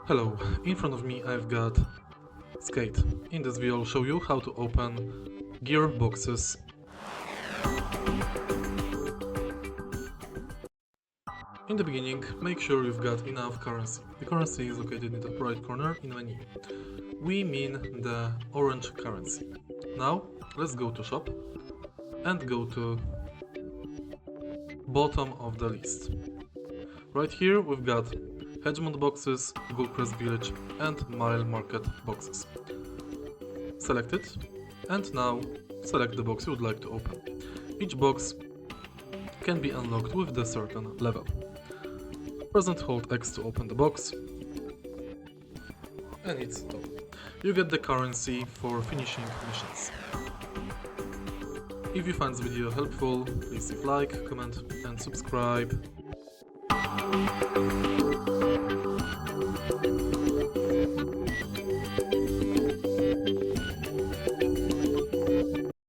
Hello, in front of me I've got Skate. In this video I'll show you how to open gear boxes. In the beginning, make sure you've got enough currency. The currency is located in the top right corner in the menu. We mean the orange currency. Now, let's go to shop and go to bottom of the list. Right here we've got Hedgemont Boxes, Gulcrest Village and Mile Market Boxes. Select it and now select the box you would like to open. Each box can be unlocked with the certain level. Press and hold X to open the box and it's done. You get the currency for finishing missions. If you find this video helpful, please leave like, comment and subscribe.